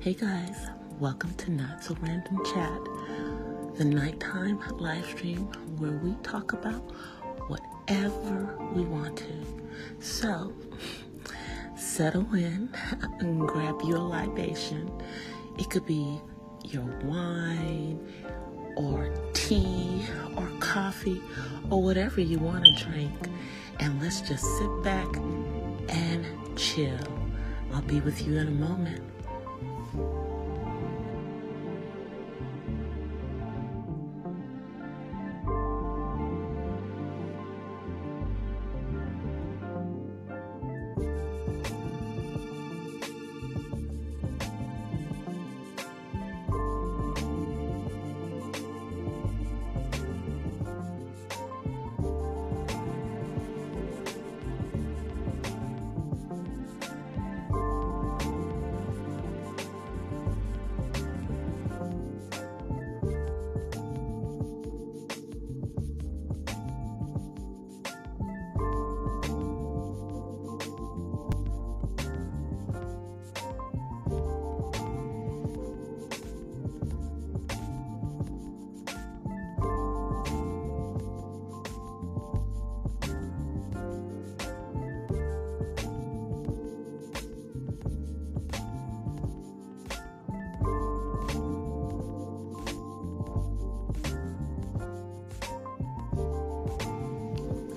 Hey guys, welcome to Not So Random Chat, the nighttime live stream where we talk about whatever we want to. So, settle in and grab you a libation. It could be your wine or tea or coffee or whatever you want to drink. And let's just sit back and chill. I'll be with you in a moment.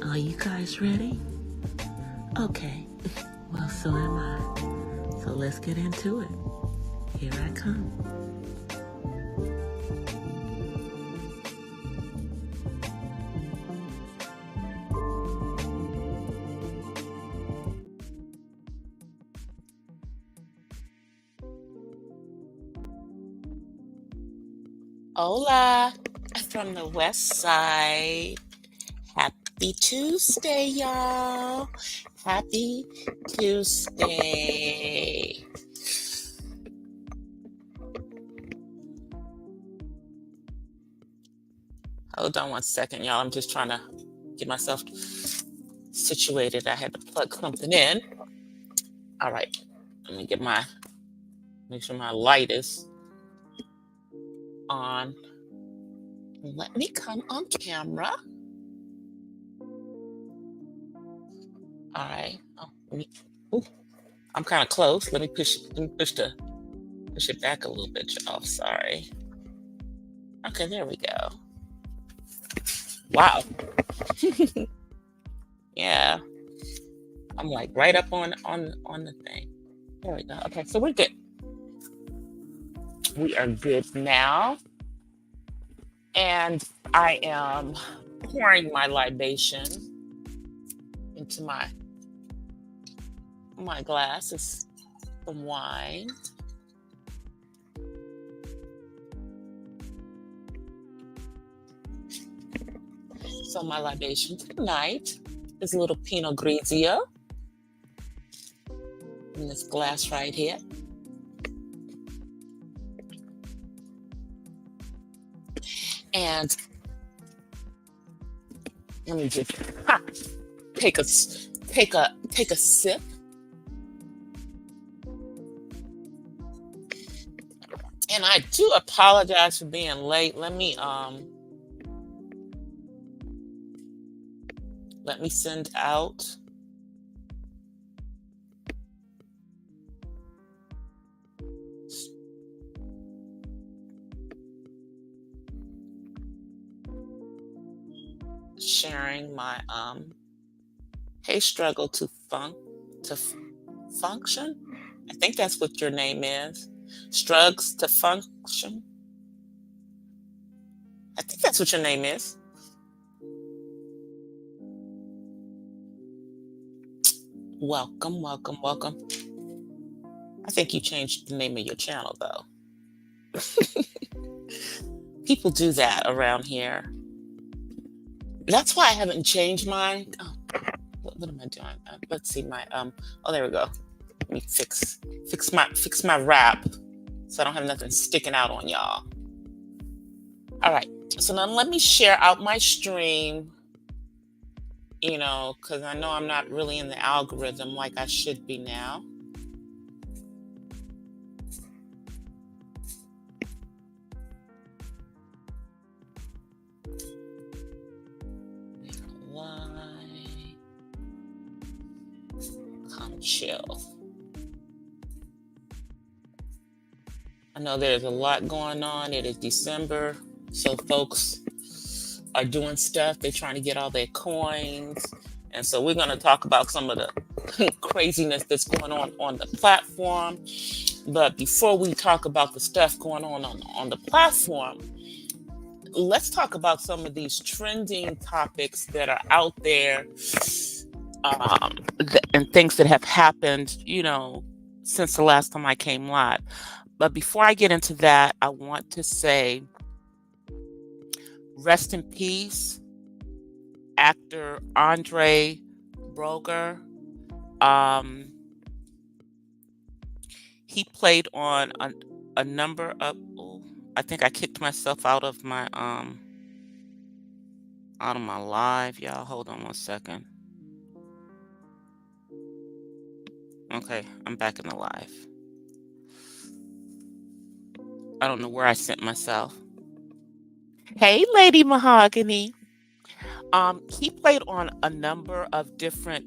Are you guys ready? Okay, well, so am I. So let's get into it. Here I come. Hola, from the west side. Happy Tuesday, y'all. Happy Tuesday. Hold on one second, y'all. I'm just trying to get myself situated. I had to plug something in. All right. Let me make sure my light is on. Let me come on camera. All right. I'm kind of close. Let me push it back a little bit, y'all. Sorry. Okay, there we go. Wow. Yeah. I'm like right up on the thing. There we go. Okay, so we're good. We are good now. And I am pouring my libation into my glass. It's some wine. So my libation tonight is a little Pinot Grigio in this glass right here. And let me just take a sip. And I do apologize for being late. Let me send out sharing my hey struggle to function. I think that's what your name is. Struggles to function. I think that's what your name is. Welcome. I think you changed the name of your channel though. People do that around here. That's why I haven't changed mine. Oh, what am I doing? Let's see my oh, there we go. Let me fix my wrap so I don't have nothing sticking out on y'all. All right. So now let me share out my stream, because I know I'm not really in the algorithm like I should be now. chill. I know there's a lot going on. It is December, so folks are doing stuff. They're trying to get all their coins. And so we're going to talk about some of the craziness that's going on the platform. But before we talk about the stuff going on the platform, let's talk about some of these trending topics that are out there, and things that have happened, since the last time I came live. But before I get into that, I want to say rest in peace, actor Andre Broger. He played on a number of. Oh, I think I kicked myself out of my live, y'all. Hold on one second. Okay, I'm back in the live. I don't know where I sent myself. Hey, Lady Mahogany. He played on a number of different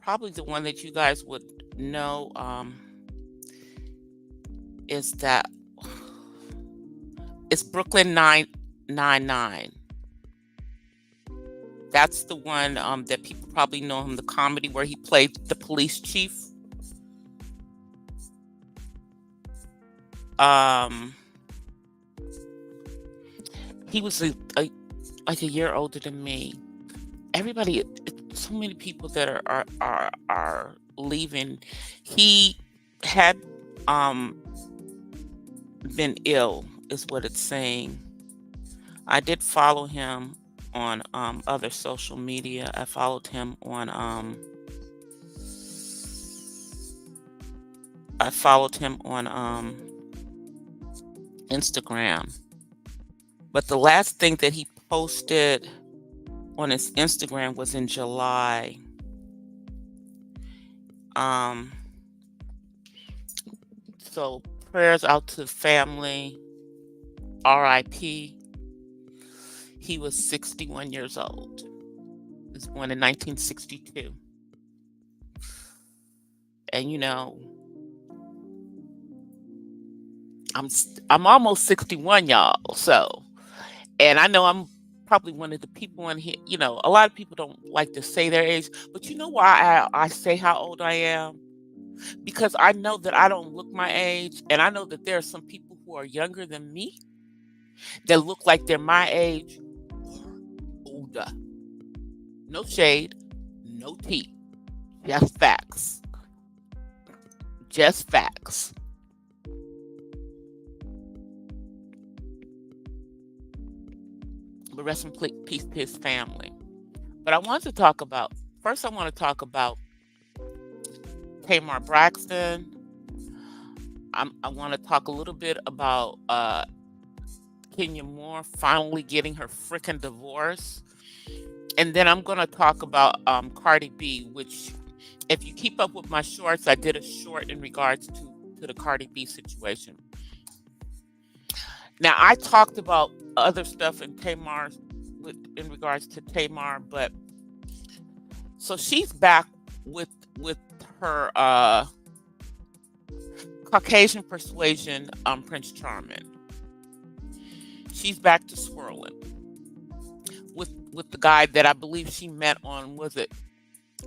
probably the one that you guys would know is that it's Brooklyn 999. That's the one that people probably know him, the comedy where he played the police chief. He was like a year older than me. Everybody, so many people that are leaving. He had been ill, is what it's saying. I did follow him on other social media. I followed him on Instagram. But the last thing that he posted on his Instagram was in July. So prayers out to the family. R.I.P. He was 61 years old. He was born in 1962. And I'm almost 61, y'all. So, and I know I'm probably one of the people in here. A lot of people don't like to say their age, but you know why I say how old I am? Because I know that I don't look my age, and I know that there are some people who are younger than me that look like they're my age or older. No shade, no tea, just facts. Just facts. But rest in peace to his family. But I want to talk about, first I want to talk about Tamar Braxton. I want to talk a little bit about Kenya Moore finally getting her freaking divorce. And then I'm going to talk about Cardi B, which, if you keep up with my shorts, I did a short in regards to the Cardi B situation. Now, I talked about other stuff in regards to Tamar, but so she's back with her Caucasian persuasion, Prince Charming. She's back to swirling with the guy that I believe she met on, was it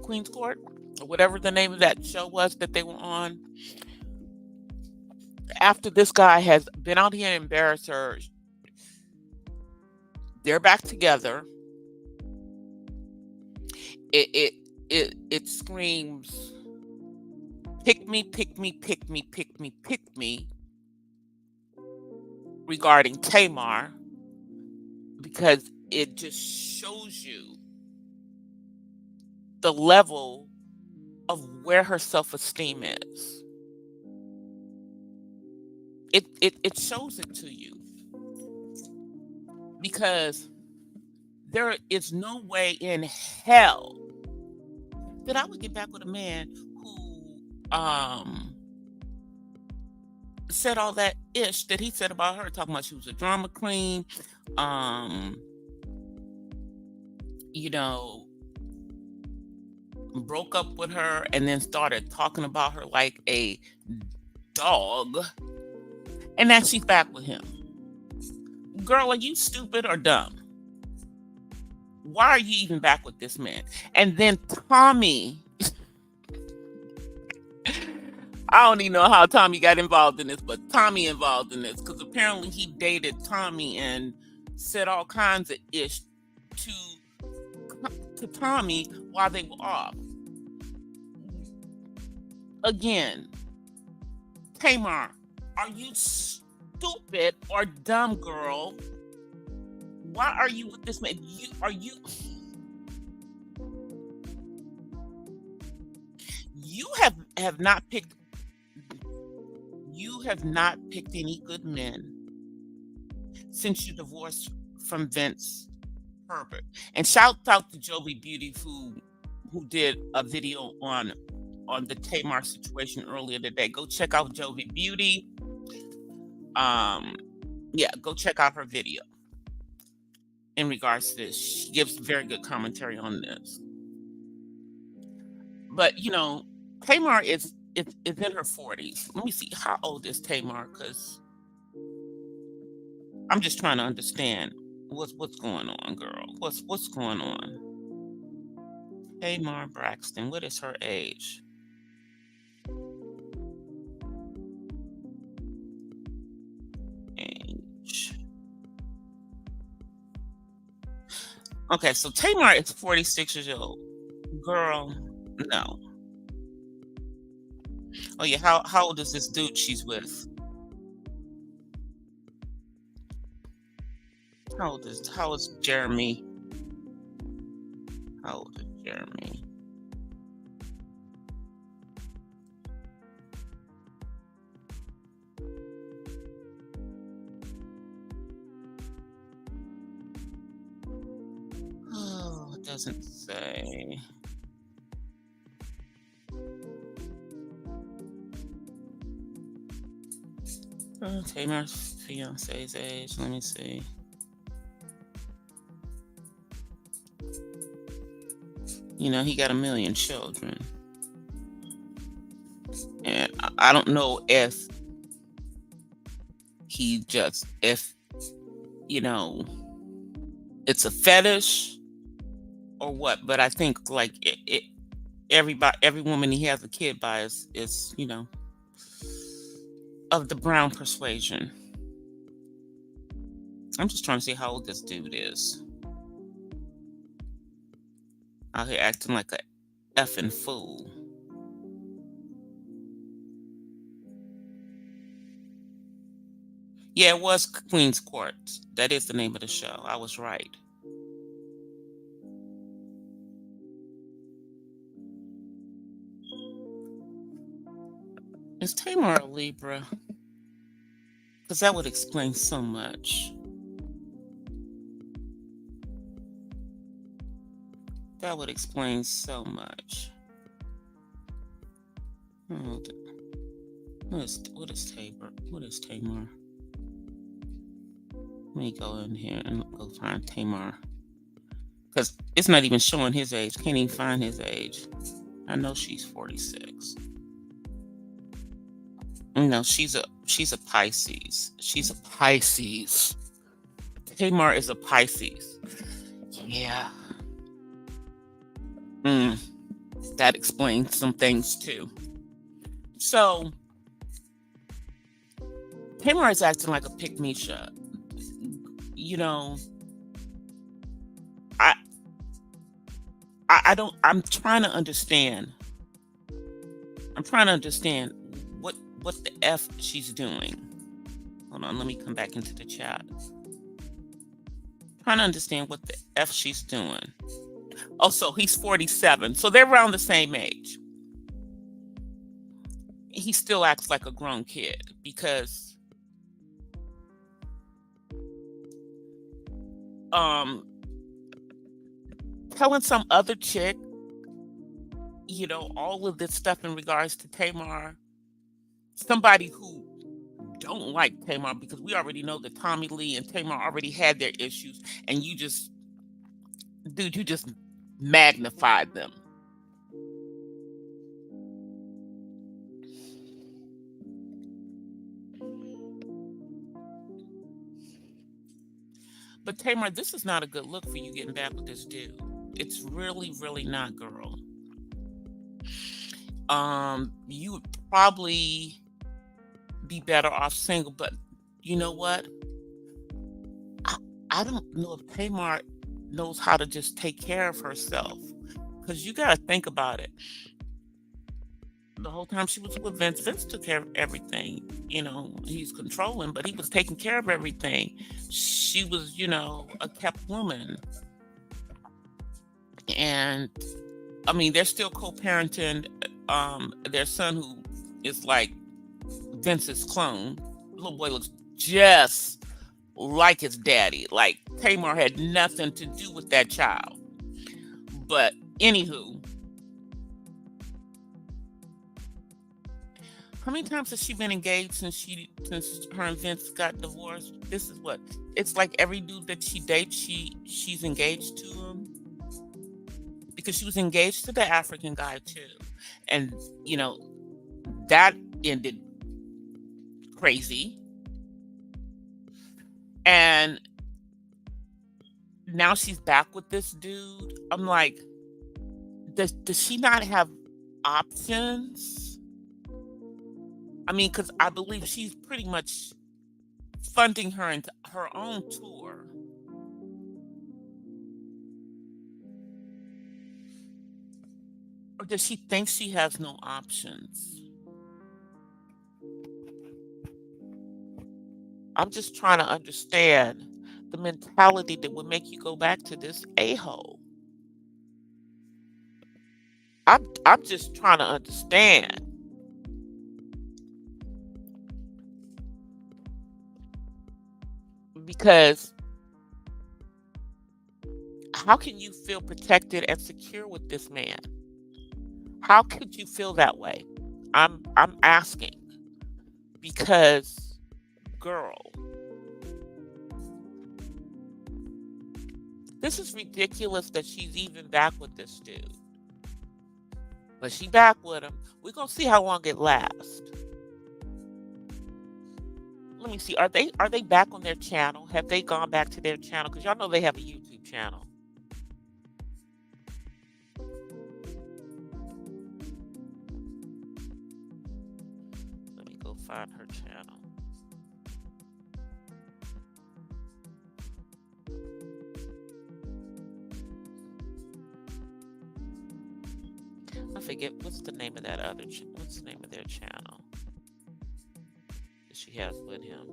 Queen's Court or whatever the name of that show was that they were on. After this guy has been out here and embarrassed her, they're back together. It screams, pick me, pick me, pick me, pick me, pick me, regarding Tamar, because it just shows you the level of where her self-esteem is. It shows it to you, because there is no way in hell that I would get back with a man who said all that ish that he said about her, talking about she was a drama queen, um, you know, broke up with her and then started talking about her like a dog, and now she's back with him. Girl, are you stupid or dumb? Why are you even back with this man? And then Tommy, I don't even know how Tommy got involved in this, but Tommy involved in this because apparently he dated Tommy and said all kinds of ish to Tommy while they were off. Again, Tamar, are you stupid or dumb, girl? Why are you with this man? You have not picked any good men since you divorced from Vince Herbert. And shout out to Jovi Beauty who did a video on the Tamar situation earlier today. Go check out Jovi Beauty. Yeah, go check out her video in regards to this. She gives very good commentary on this. But Tamar is in her 40s. Let me see, how old is Tamar? Because I'm just trying to understand what's going on, girl. What's going on? Tamar Braxton, what is her age? Okay, so Tamar is 46 years old. Girl, no. Oh yeah, how old is this dude she's with? How old is Jeremy? How old is Jeremy? Oh, it doesn't say. Tamar's fiance's age. Let me see. He got 1 million children. And I don't know if it's a fetish or what, but I think like every woman he has a kid by is of the brown persuasion. I'm just trying to see how old this dude is. Out here acting like a effing fool. Yeah, it was Queen's Court. That is the name of the show. I was right. Is Tamar a Libra? Because that would explain so much. That would explain so much. What is Tamar? What is Tamar? Let me go in here and go find Tamar. Because it's not even showing his age. Can't even find his age. I know she's 46. No, she's a Pisces. She's a Pisces. Tamar is a Pisces. Yeah. That explains some things too. So Tamar is acting like a pick-me-shot. I'm trying to understand. What the F she's doing. Hold on, let me come back into the chat. Trying to understand what the F she's doing. Oh, so he's 47. So they're around the same age. He still acts like a grown kid because telling some other chick, all of this stuff in regards to Tamar, somebody who don't like Tamar because we already know that Tommy Lee and Tamar already had their issues, and you just, dude, you just magnified them. But Tamar, this is not a good look for you getting back with this dude. It's really, really not, girl. You would probably be better off single, but you know what? I, I don't know if Tamar knows how to just take care of herself. Because you got to think about it. The whole time she was with Vince, Vince took care of everything. He's controlling, but he was taking care of everything. She was, a kept woman. And I mean, they're still co-parenting their son, who is like Vince's clone. Little boy looks just like his daddy. Like Tamar had nothing to do with that child. But anywho, how many times has she been engaged since her and Vince got divorced? This is what it's like. Every dude that she dates, she's engaged to him, because she was engaged to the African guy too, and that ended crazy. And now she's back with this dude. I'm like, does she not have options? I mean, because I believe she's pretty much funding her into her own tour. Or does she think she has no options? I'm just trying to understand the mentality that would make you go back to this a-hole. I'm just trying to understand. Because how can you feel protected and secure with this man? How could you feel that way? I'm asking. Because, girl, this is ridiculous that she's even back with this dude. But she back with him. We're gonna see how long it lasts. Let me see. Are they back on their channel? Have they gone back to their channel? Because y'all know they have a YouTube channel. Let me go find her channel. I forget what's the name of that what's the name of their channel that she has with him.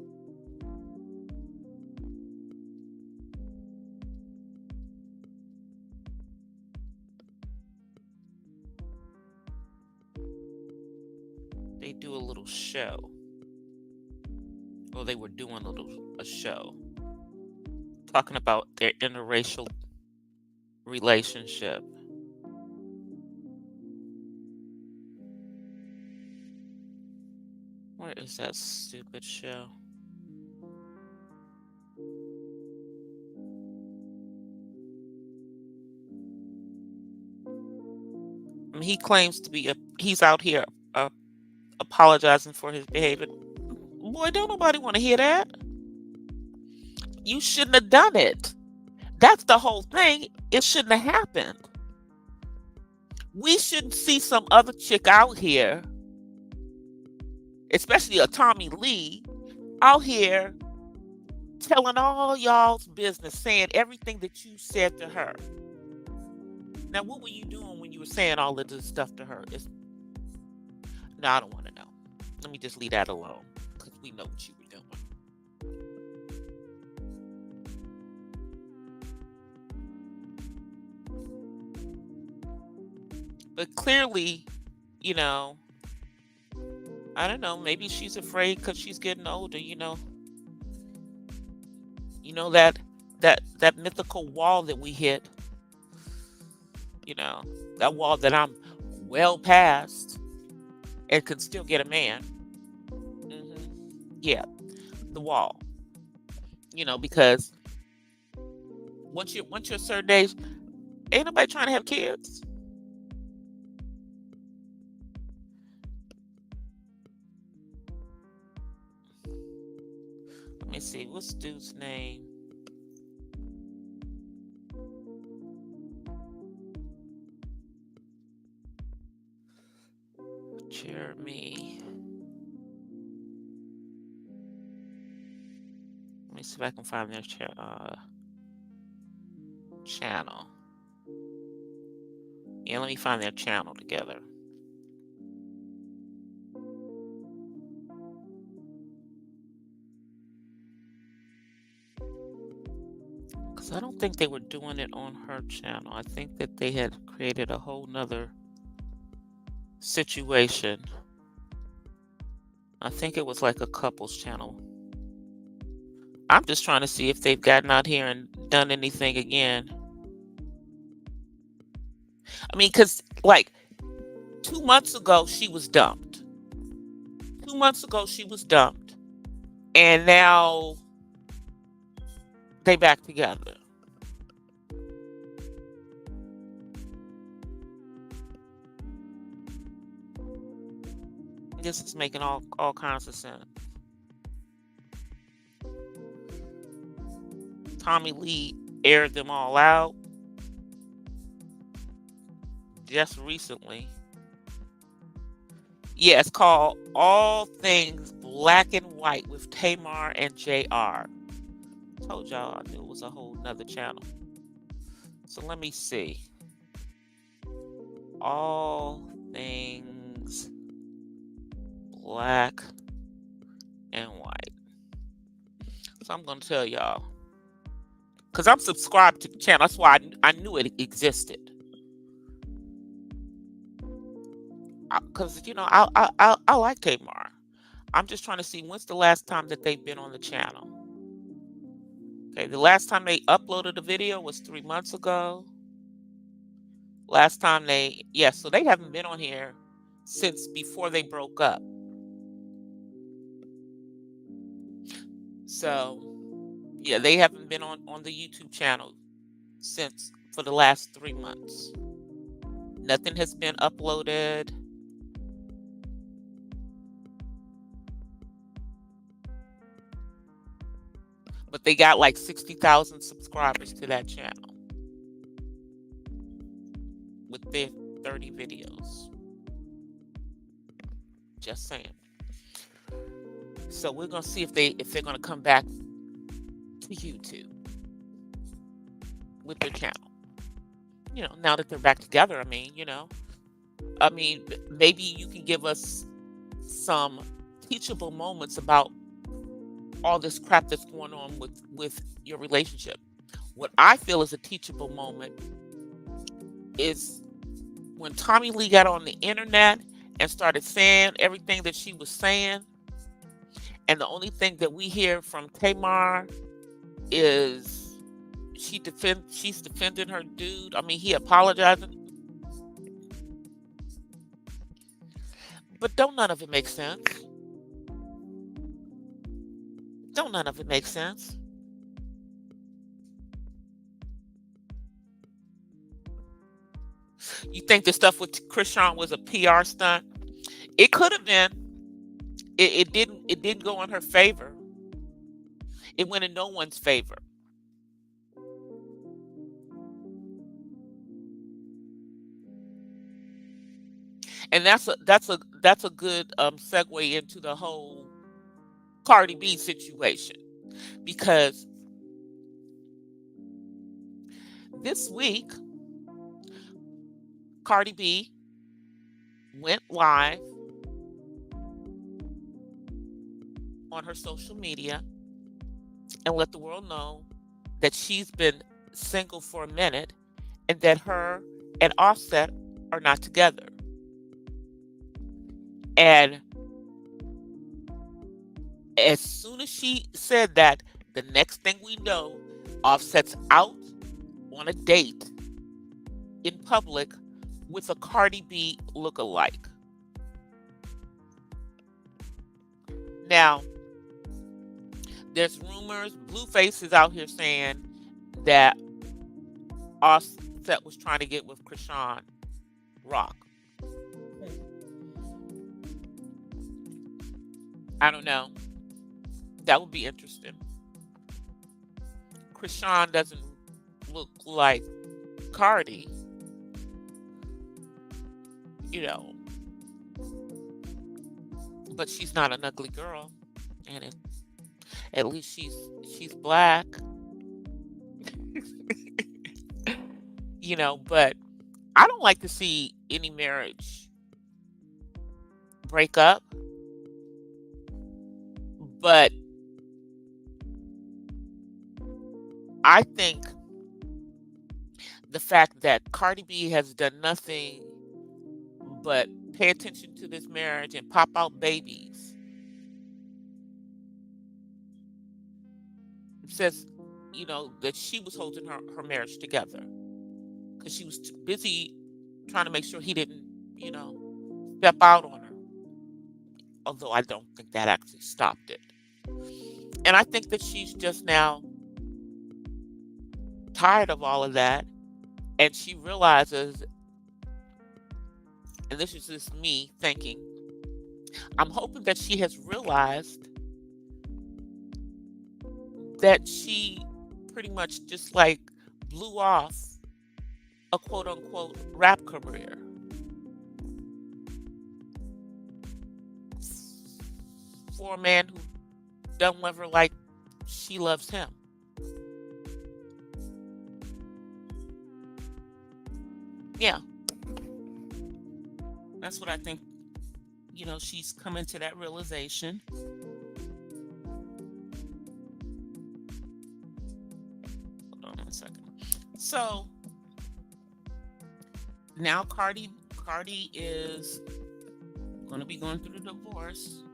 They do a little show. Well, they were doing a show talking about their interracial relationship. Where is that stupid show? I mean, he claims to be he's out here apologizing for his behavior. Boy, don't nobody want to hear that. You shouldn't have done it. That's the whole thing. It shouldn't have happened. We shouldn't see some other chick out here, especially a Tommy Lee, out here telling all y'all's business, saying everything that you said to her. Now, what were you doing when you were saying all of this stuff to her? No, I don't want to know. Let me just leave that alone, because we know what you were doing. But clearly, I don't know, maybe she's afraid because she's getting older, that mythical wall that we hit, that wall that I'm well past and could still get a man. Yeah, the wall. Because once you're a certain age, ain't nobody trying to have kids. Let me see, what's dude's name? Jeremy. Let me see if I can find their channel. Yeah, let me find their channel together. Because I don't think they were doing it on her channel. I think that they had created a whole nother situation. I think it was like a couples channel. I'm just trying to see if they've gotten out here and done anything again. I mean, because like 2 months ago, she was dumped. 2 months ago, she was dumped. And now they back together. This is making all kinds of sense. Tommy Lee aired them all out just recently. Yeah, it's called All Things Black and White with Tamar and JR. Told y'all I knew it was a whole nother channel. So let me see. All Things Black and White. So I'm going to tell y'all. Because I'm subscribed to the channel. That's why I knew it existed. Because, I like Tamar. I'm just trying to see when's the last time that they've been on the channel. Okay, the last time they uploaded a video was 3 months ago. Last time so they haven't been on here since before they broke up. So, yeah, they haven't been on the YouTube channel for the last 3 months. Nothing has been uploaded. But they got like 60,000 subscribers to that channel with their 30 videos. Just saying. So we're gonna see if they're gonna come back to YouTube with their channel. Now that they're back together, I mean, maybe you can give us some teachable moments about all this crap that's going on with your relationship. What I feel is a teachable moment is when Tommy Lee got on the internet and started saying everything that she was saying, and the only thing that we hear from Tamar is she's defending her dude. I mean, he apologizing, but don't none of it make sense. Don't none of it make sense. You think the stuff with Krishan was a PR stunt? It could have been. It didn't. It didn't go in her favor. It went in no one's favor. And that's a good segue into the whole Cardi B situation, because this week Cardi B went live on her social media and let the world know that she's been single for a minute and that her and Offset are not together. And as soon as she said that, the next thing we know, Offset's out on a date in public with a Cardi B lookalike. Now, There's rumors. Blueface is out here saying that Offset was trying to get with Krishan Rock. I don't know. That would be interesting. Krishan doesn't look like Cardi, you know, but she's not an ugly girl, and at least she's black, you know. But I don't like to see any marriage break up, but I think the fact that Cardi B has done nothing but pay attention to this marriage and pop out babies says, that she was holding her marriage together because she was too busy trying to make sure he didn't, step out on her. Although I don't think that actually stopped it. And I think that she's just now tired of all of that. And she realizes, and this is just me thinking, I'm hoping that she has realized that she pretty much just like blew off a quote unquote rap career for a man who doesn't love her like she loves him. Yeah. That's what I think. She's coming to that realization. Hold on 1 second. So now Cardi is going to be going through the divorce.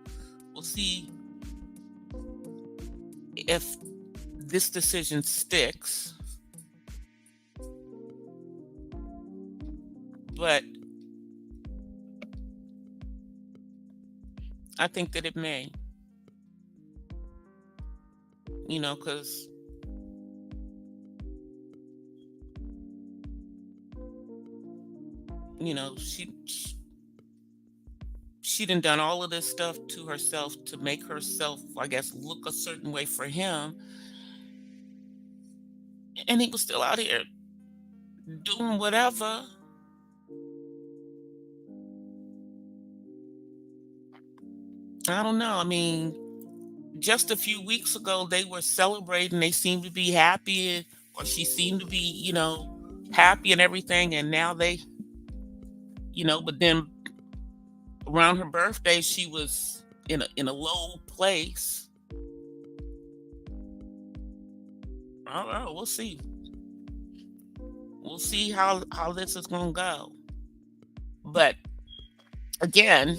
We'll see if this decision sticks. But I think that it may. Because she done all of this stuff to herself to make herself, I guess, look a certain way for him. And he was still out here doing whatever. I don't know. I mean, just a few weeks ago, they were celebrating. They seemed to be happy, or she seemed to be, happy and everything. And now they, but then around her birthday, she was in a low place. I don't know. We'll see. We'll see how this is going to go. But again,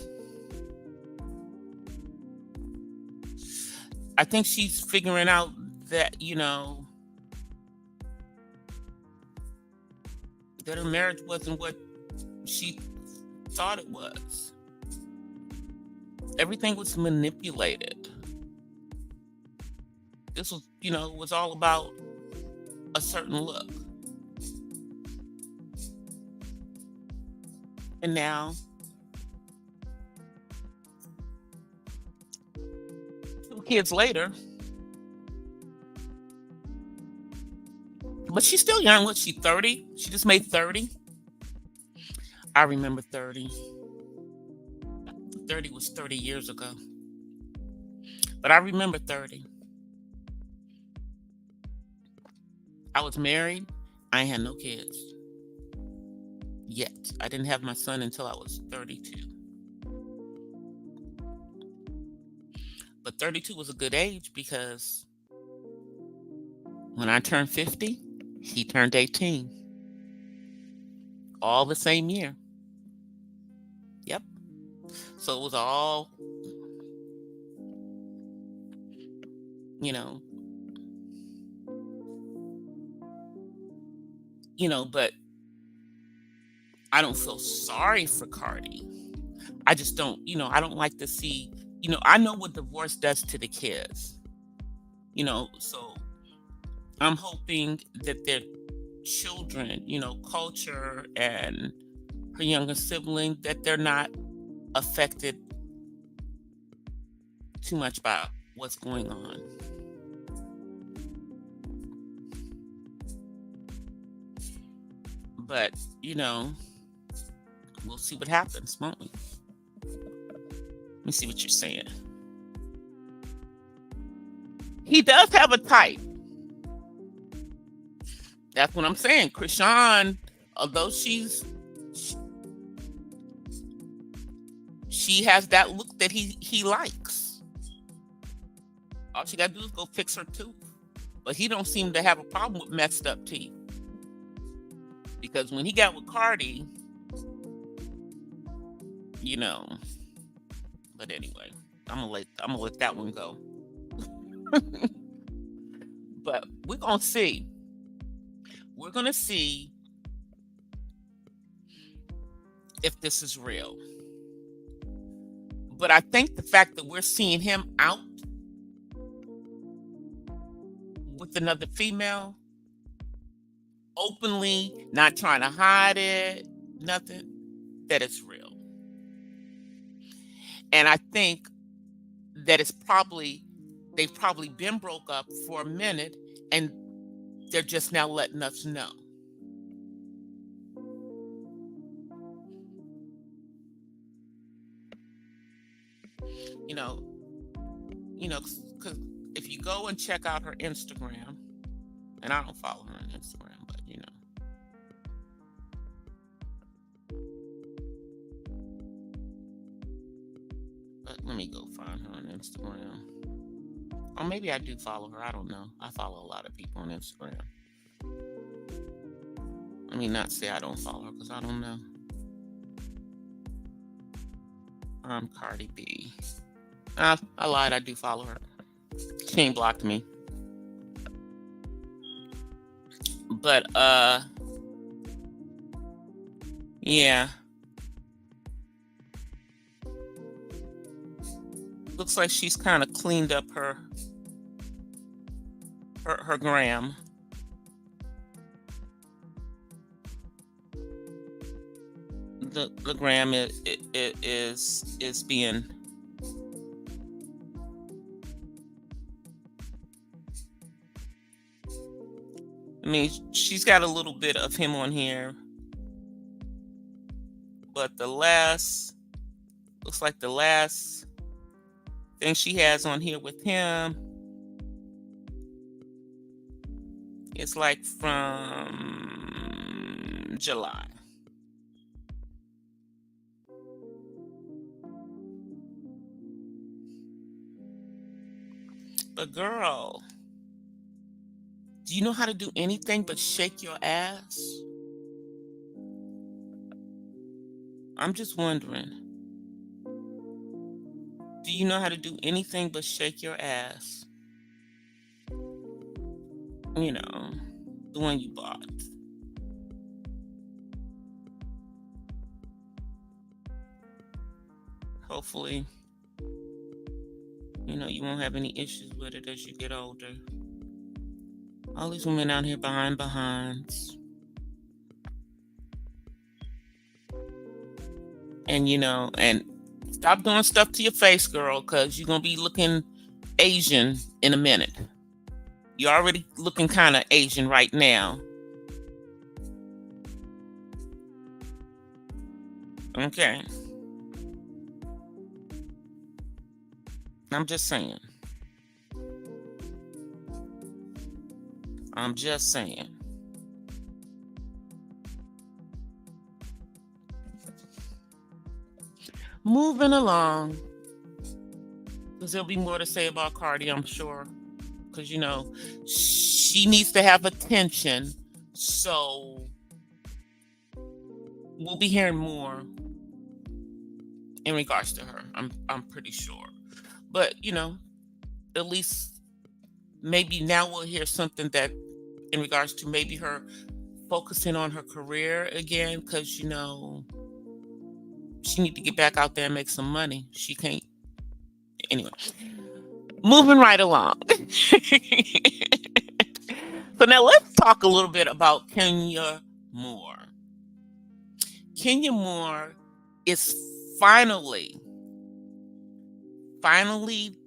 I think she's figuring out that, that her marriage wasn't what she thought it was. Everything was manipulated. This was, was all about a certain look. And now, 2 kids later, but she's still young. What, she 30? She just made 30. I remember 30. 30 was 30 years ago. But I remember 30. I was married. I ain't had no kids yet. I didn't have my son until I was 32. But 32 was a good age because when I turned 50, he turned 18. All the same year. Yep. So it was all, but I don't feel sorry for Cardi. I just don't, I don't like to see, I know what divorce does to the kids. So I'm hoping that their children, culture and her younger sibling, that they're not affected too much by what's going on. But, we'll see what happens, won't we? Let me see what you're saying. He does have a type. That's what I'm saying. Krishan, although she has that look that he likes. All she got to do is go fix her tooth. But he don't seem to have a problem with messed up teeth. Because when he got with Cardi, but anyway, I'm gonna let that one go. But we're gonna see. We're gonna see if this is real. But I think the fact that we're seeing him out with another female, openly, not trying to hide it, nothing, that it's real. And I think that they've probably been broke up for a minute and they're just now letting us know. Because if you go and check out her Instagram, and I don't follow her on Instagram, but But let me go find her on Instagram. Or maybe I do follow her. I don't know. I follow a lot of people on Instagram. Let me not say I don't follow her because I don't know. I'm Cardi B. I lied. I do follow her. She ain't blocked me. But, yeah. Looks like she's kind of cleaned up her gram. The gram is being she's got a little bit of him on here, but looks like the last thing she has on here with him is like from July. But girl, do you know how to do anything but shake your ass? I'm just wondering. Do you know how to do anything but shake your ass? The one you bought. Hopefully, you won't have any issues with it as you get older. All these women out here behind behinds. And, and stop doing stuff to your face, girl, because you're going to be looking Asian in a minute. You're already looking kind of Asian right now. Okay. I'm just saying. Moving along. Because there'll be more to say about Cardi, I'm sure. Because, she needs to have attention. So we'll be hearing more in regards to her. I'm pretty sure. But, at least maybe now we'll hear something that in regards to maybe her focusing on her career again, because, she need to get back out there and make some money. She can't. Anyway. moving right along. So now let's talk a little bit about Kenya Moore. Kenya Moore is finally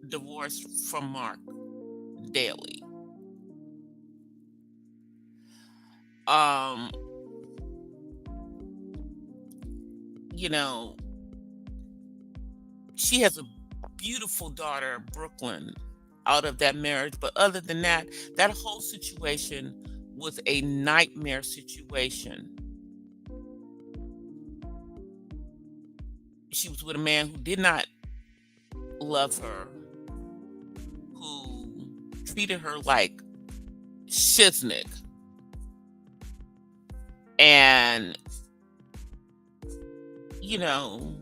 divorced from Mark Daly. Um, you know, she has a beautiful daughter, Brooklyn, out of that marriage. But other than that, that whole situation was a nightmare situation. She was with a man who did not love her, who treated her like shiznick. And, you know,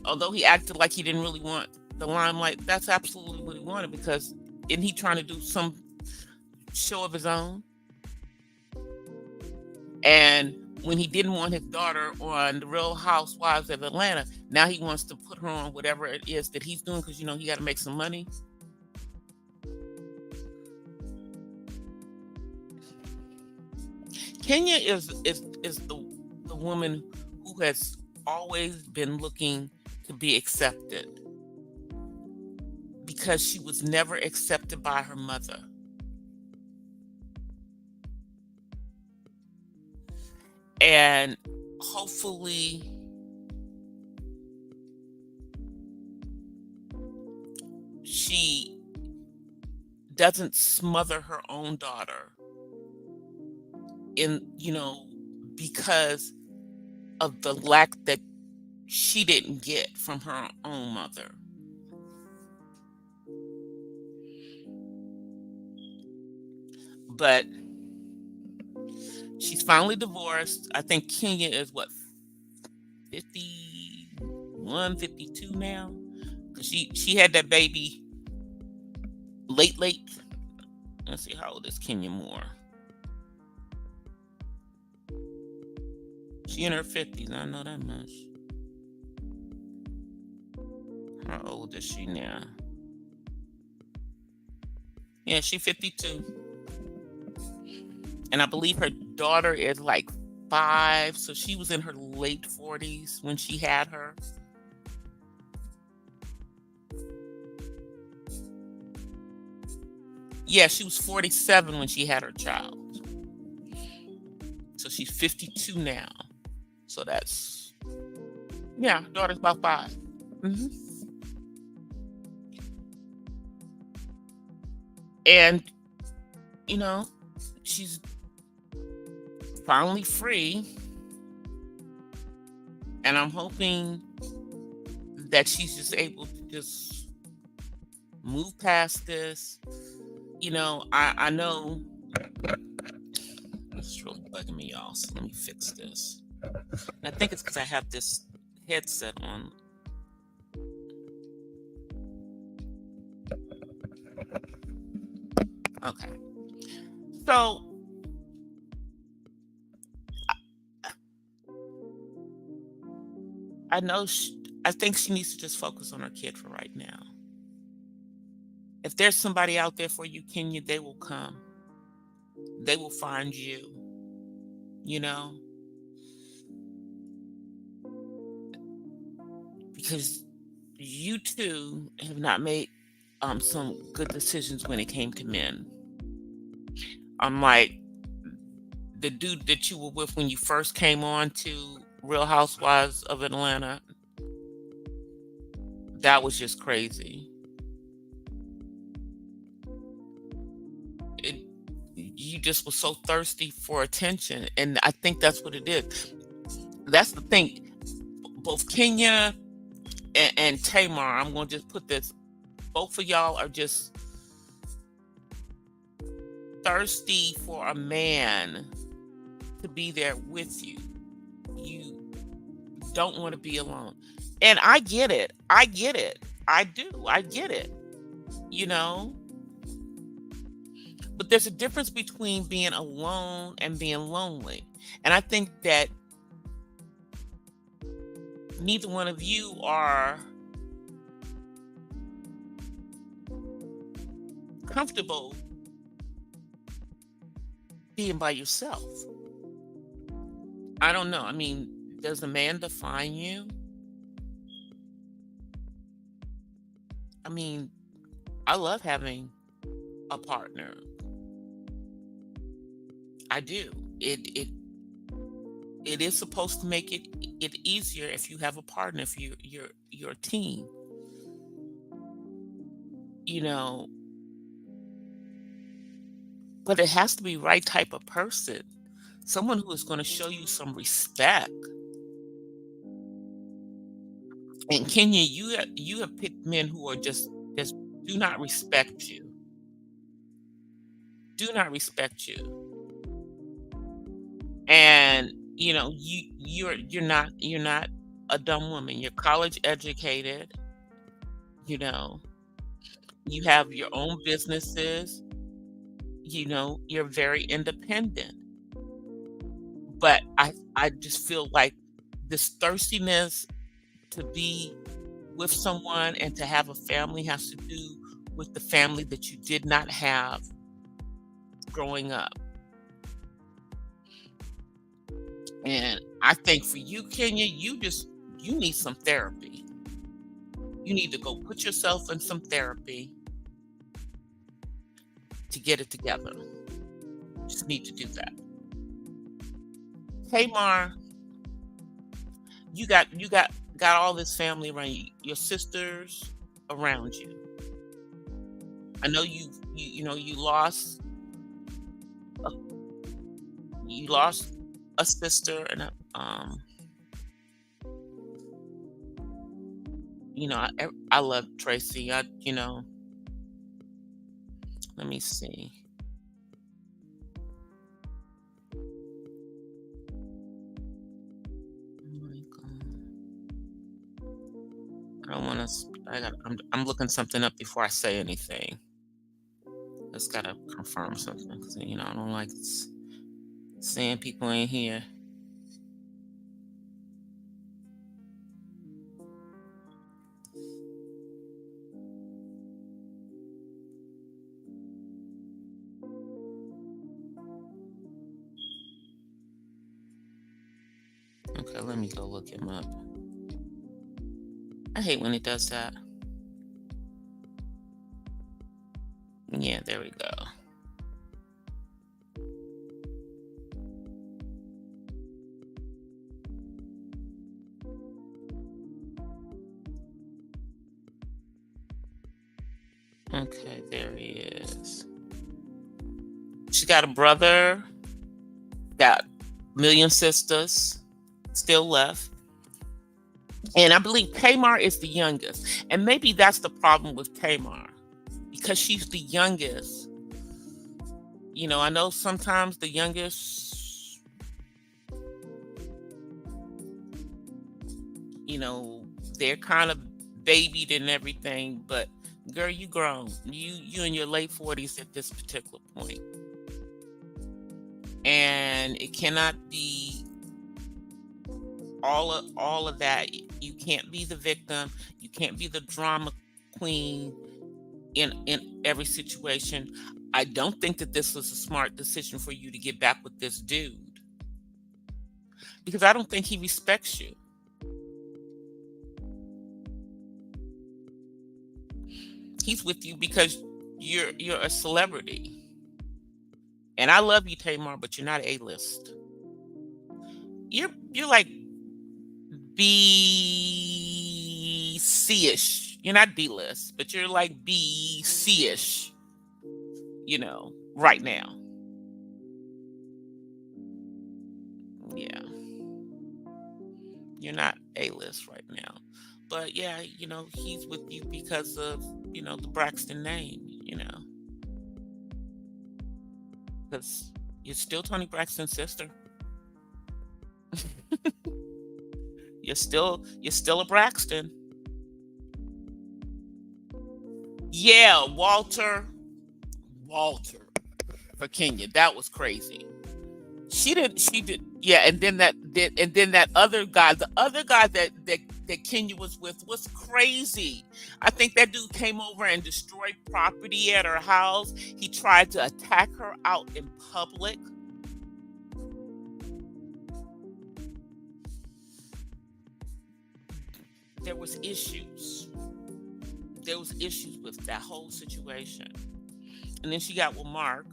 although he acted like he didn't really want the limelight, that's absolutely what he wanted, because isn't he trying to do some show of his own? And when he didn't want his daughter on the Real Housewives of Atlanta, now he wants to put her on whatever it is that he's doing, because, you know, he got to make some money. Kenya is the woman who has always been looking to be accepted, because she was never accepted by her mother. And hopefully she doesn't smother her own daughter in, you know, because of the lack that she didn't get from her own mother. But she's finally divorced. I think Kenya is what, 51, 52 now? Because she had that baby late. Let's see, how old is Kenya Moore? She in her 50s. I know that much. How old is she now? Yeah, she's 52. And I believe her daughter is like 5. So she was in her late 40s when she had her. Yeah, she was 47 when she had her child. So she's 52 now. So that's, yeah, daughter's about 5. Mm-hmm. And, you know, she's finally free. And I'm hoping that she's just able to just move past this. You know, I know it's really bugging me, y'all. So let me fix this. And I think it's because I have this headset on. Okay. So I know I think she needs to just focus on her kid for right now. If there's somebody out there for you, Kenya, they will come. They will find you. You know, because you too have not made some good decisions when it came to men. I'm like the dude that you were with when you first came on to Real Housewives of Atlanta. That was just crazy. You just was so thirsty for attention, and I think that's what it is. That's the thing. Both Kenya and Tamar, I'm going to just put this, both of y'all are just thirsty for a man to be there with you. You don't want to be alone. And I get it. I do. I get it. You know? But there's a difference between being alone and being lonely. And I think that neither one of you are comfortable being by yourself. I don't know. I mean, does a man define you? I mean, I love having a partner. I do. It is supposed to make it easier if you have a partner, if you're a team. You know, but it has to be right type of person. Someone who is going to show you some respect. And Kenya, you have picked men who are just do not respect you. Do not respect you. And you're not a dumb woman. You're college educated, you know, you have your own businesses, you're very independent. But I just feel like this thirstiness to be with someone and to have a family has to do with the family that you did not have growing up. And I think for you, Kenya, you need some therapy. You need to go put yourself in some therapy to get it together. Just need to do that. Tamar, you got all this family around you, your sisters around you. I know you a, you lost a sister and I love Tracy. Let me see. Oh my God. I don't want to. I'm looking something up before I say anything. Just gotta confirm something because I don't like seeing people in here. Okay, let me go look him up. I hate when it does that. Yeah, there we go. Okay, there he is. She got a brother, got a million sisters still left. And I believe Tamar is the youngest. And maybe that's the problem with Tamar. Because she's the youngest. I know sometimes the youngest, they're kind of babied and everything, but girl, you grown. You in your late 40s at this particular point. And it cannot be all of that. You can't be the victim. You can't be the drama queen in every situation. I don't think that this was a smart decision for you to get back with this dude because I don't think he respects you. He's with you because you're a celebrity. And I love you, Tamar, but you're not A-list. You're like B C-ish. You're not D-list, but you're like B C-ish, right now. Yeah. You're not A-list right now. But yeah, he's with you because of, the Braxton name, because you're still Tony Braxton's sister. You're still a Braxton. Yeah, Walter for Kenya. That was crazy. She did. Yeah, and then that other guy, the other guy that that Kenya was with was crazy. I think that dude came over and destroyed property at her house. He tried to attack her out in public. There was issues. There was issues with that whole situation. And then she got with Mark,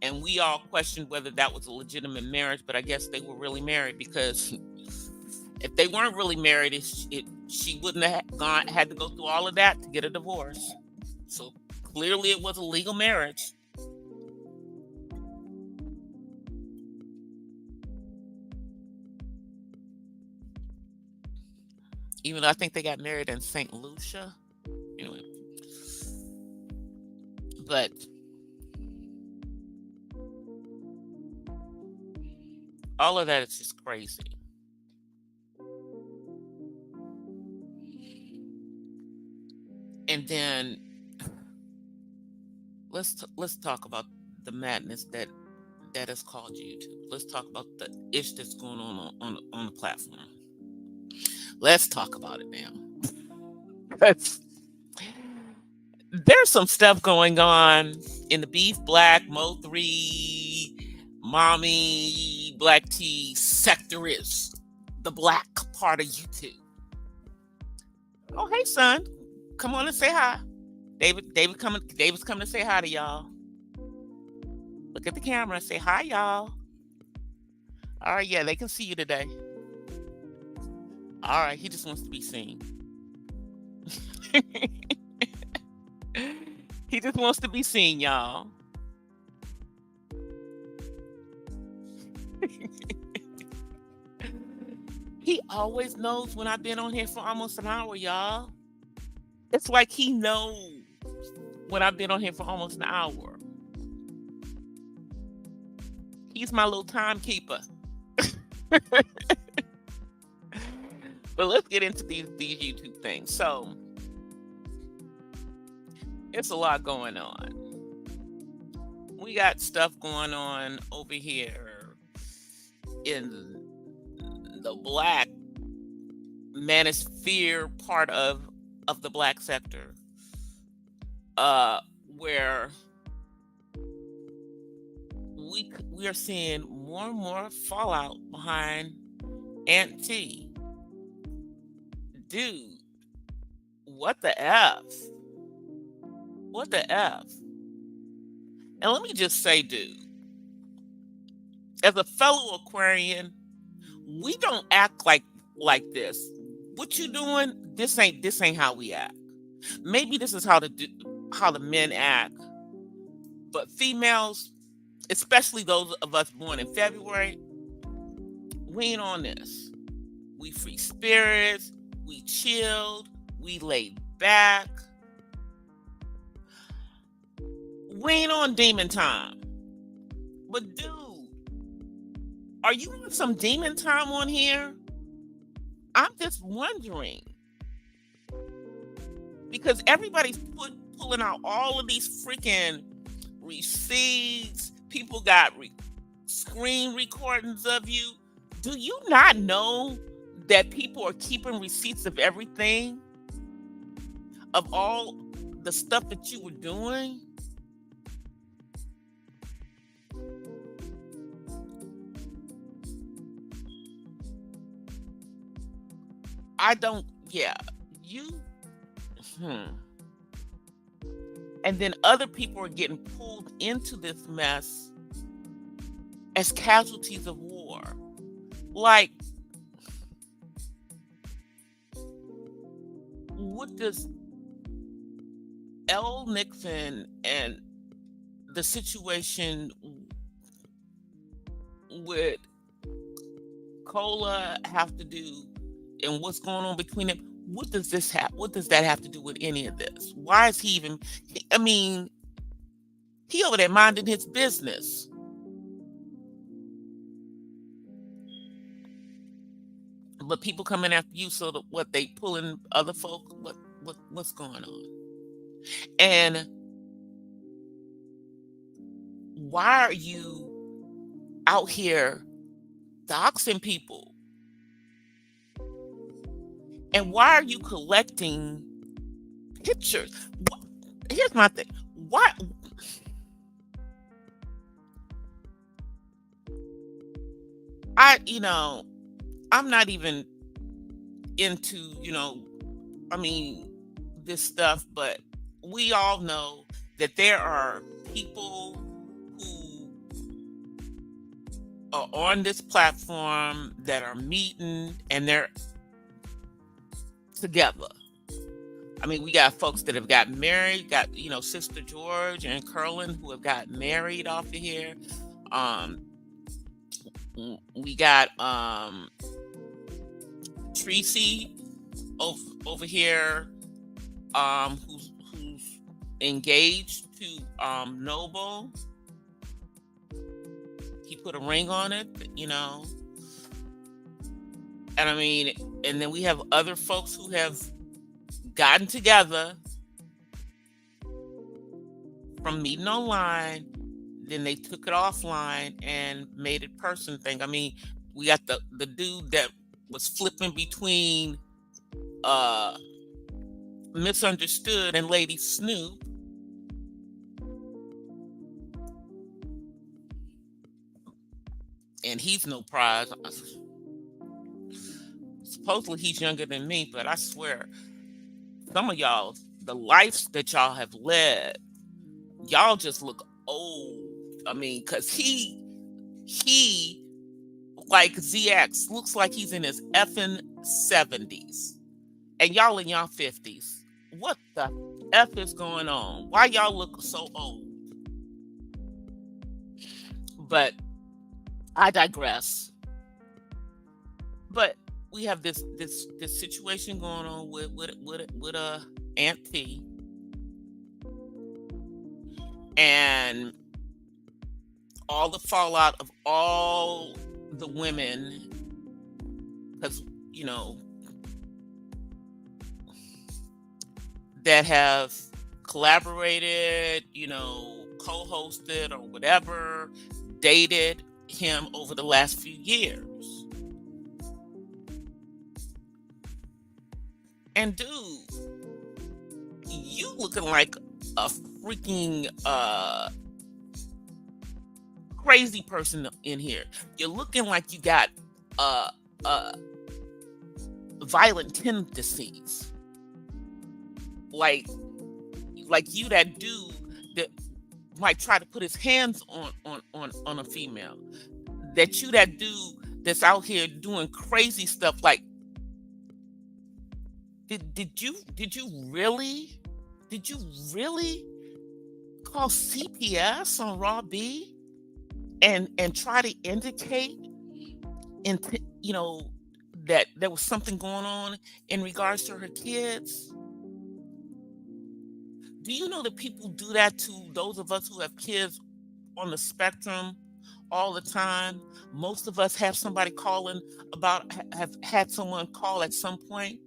and we all questioned whether that was a legitimate marriage, but I guess they were really married, because if they weren't really married, she wouldn't have had to go through all of that to get a divorce. So clearly it was a legal marriage. Even though I think they got married in St. Lucia. Anyway. But all of that is just crazy. And then let's talk about the madness that is called YouTube. Let's talk about the ish that's going on the platform. Let's talk about it now. There's some stuff going on in the Beef Black Mo3 Mommy Black Tea sector, is the black part of YouTube. Oh, hey son, come on and say hi. David's coming to say hi to y'all. Look at the camera, say hi, y'all. All right, yeah, they can see you today. All right, he just wants to be seen. He just wants to be seen, y'all. He always knows when I've been on here for almost an hour, y'all. It's like he knows when I've been on here for almost an hour. He's my little timekeeper. But let's get into these YouTube things. So it's a lot going on. We got stuff going on over here in the black manosphere part of the black sector, where we are seeing more and more fallout behind Aunt T. Dude, what the F? What the F? And let me just say, dude, as a fellow Aquarian, we don't act like this. What you doing? This ain't how we act. Maybe this is how the men act. But females, especially those of us born in February, we ain't on this. We free spirits, we chilled, we laid back. We ain't on demon time. But dude, are you on some demon time on here? I'm just wondering. Because everybody's pulling out all of these freaking receipts. People got screen recordings of you. Do you not know that people are keeping receipts of everything? Of all the stuff that you were doing? And then other people are getting pulled into this mess as casualties of war. Like, what does L. Nixon and the situation with Cola have to do, and what's going on between them? What does that have to do with any of this? Why is he even? I mean, he over there minding his business. But people coming after you, so that what they pulling other folk? What's going on? And why are you out here doxing people? And why are you collecting pictures? Here's my thing. Why? I'm not even into, I mean, this stuff, but we all know that there are people who are on this platform that are meeting and they're together. I mean, we got folks that have got married, got, Sister George and Curlin who have got married off of here. Um, we got Tracy over here, who's engaged to Noble. He put a ring on it, and I mean, and then we have other folks who have gotten together from meeting online, then they took it offline and made it person thing. I mean, we got the dude that was flipping between Misunderstood and Lady Snoop. And he's no prize. Supposedly he's younger than me, but I swear, some of y'all, the lives that y'all have led, y'all just look old. I mean, because he, like ZX, looks like he's in his effing 70s. And y'all in y'all 50s. What the F is going on? Why y'all look so old? But I digress. But we have this situation going on with Aunt T, and all the fallout of all the women, because that have collaborated, co-hosted or whatever, dated him over the last few years. And dude, you looking like a freaking crazy person in here. You're looking like you got violent tendencies. Like you, that dude that might try to put his hands on a female. That you, that dude that's out here doing crazy stuff. Like, did you really call CPS on Raw B and try to indicate that there was something going on in regards to her kids? Do you know that people do that to those of us who have kids on the spectrum all the time? Most of us have somebody calling have had someone call at some point.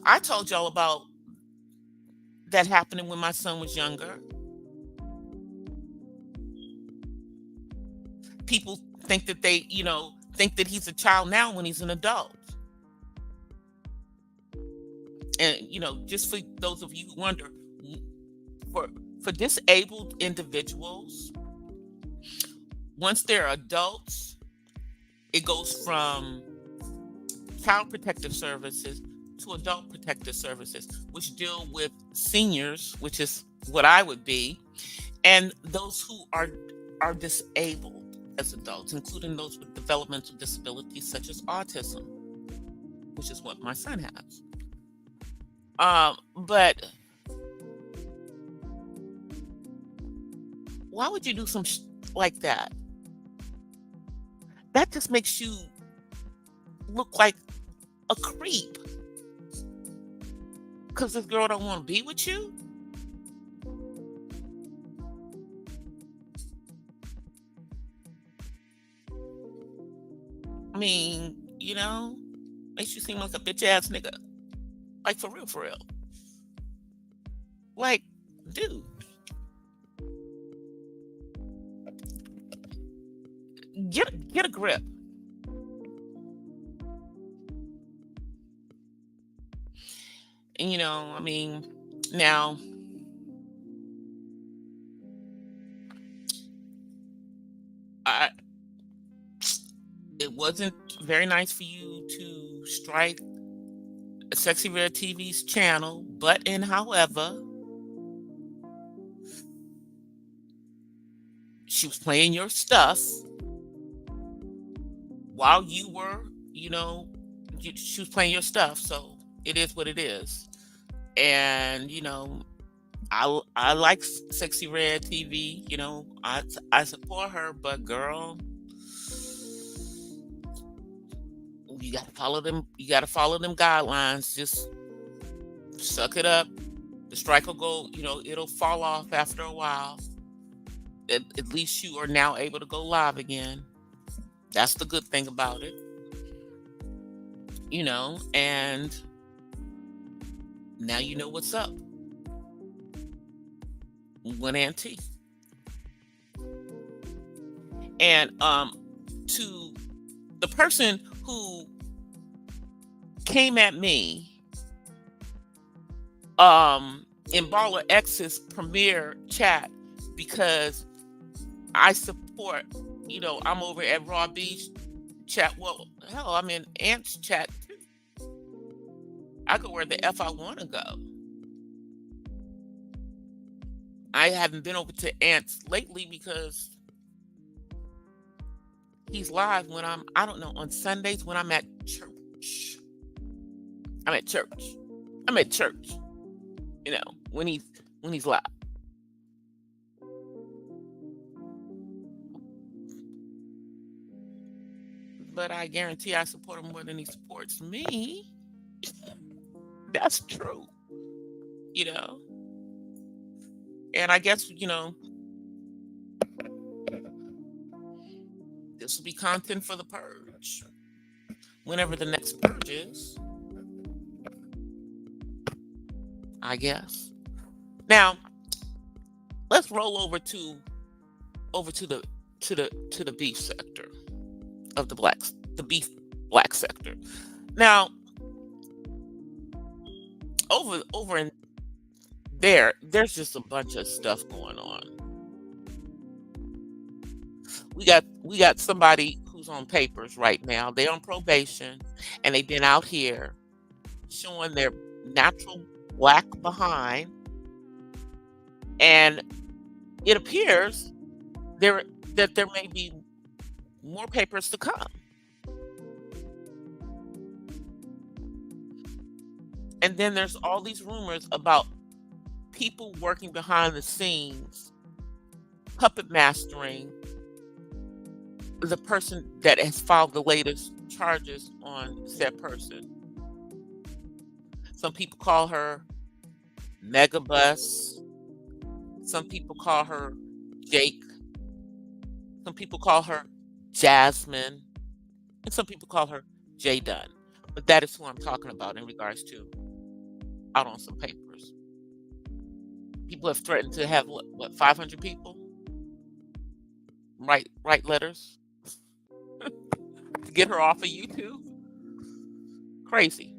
I told y'all about that happening when my son was younger. People think that think that he's a child now when he's an adult. And just for those of you who wonder, for disabled individuals, once they're adults, it goes from Child Protective Services to Adult Protective Services, which deal with seniors, which is what I would be, and those who are disabled as adults, including those with developmental disabilities such as autism, which is what my son has. But why would you do some like that? That just makes you look like a creep. Because this girl don't want to be with you? I mean, makes you seem like a bitch ass nigga. Like, for real, for real. Like, dude. Get a grip. I mean, now I it wasn't very nice for you to strike Sexy Red TV's channel, but however, she was playing your stuff while you were, she was playing your stuff, so it is what it is. And I like Sexy Red TV. I support her, but girl, you got to follow them. You got to follow them guidelines. Just suck it up. The strike will go. It'll fall off after a while. At least you are now able to go live again. That's the good thing about it. And now you know what's up. One Auntie. And to the person who came at me in Baller X's premiere chat because I support, I'm over at Raw Beach chat. Well, hell, I'm in Ant's chat too. I go where the F I want to go. I haven't been over to Ant's lately because he's live when I don't know, on Sundays when I'm at church. I'm at church. When he's live. But I guarantee I support him more than he supports me. That's true. And I guess, this will be content for the purge. Whenever the next purge is. I guess. Now, let's roll over to the beef sector of the beef black sector. Now, over in there's just a bunch of stuff going on. We got somebody who's on papers right now. They're on probation, and they've been out here showing their natural black behind, and it appears that there may be more papers to come. And then there's all these rumors about people working behind the scenes, puppet mastering the person that has filed the latest charges on said person. Some people call her Megabus. Some people call her Jake. Some people call her Jasmine. And some people call her J Dunn. But that is who I'm talking about in regards to out on some papers. People have threatened to have what 500 people write letters to get her off of YouTube. Crazy.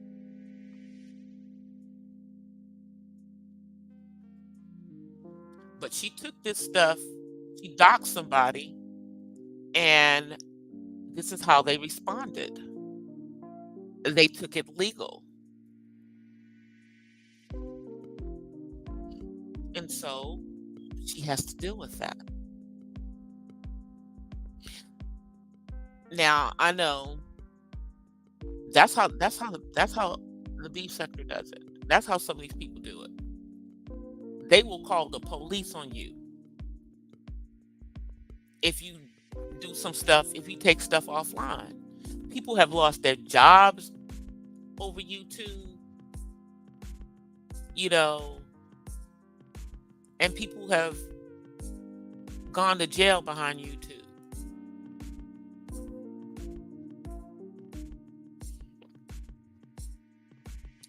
But she took this stuff, she doxed somebody, and this is how they responded. They took it legal. And so she has to deal with that. Now, I know that's how the beef sector does it. That's how some of these people do it. They will call the police on you if you do some stuff, if you take stuff offline. People have lost their jobs over YouTube, and people have gone to jail behind YouTube.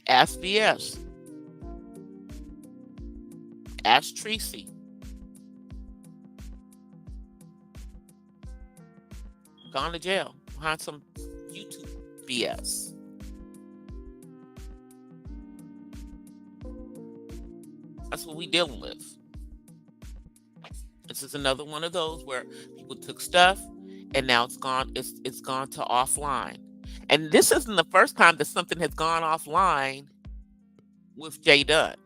Ask VS. Ask Tracy. Gone to jail behind some YouTube BS. That's what we dealing with. This is another one of those where people took stuff and now it's gone. It's gone to offline. And this isn't the first time that something has gone offline with Jay Dunn,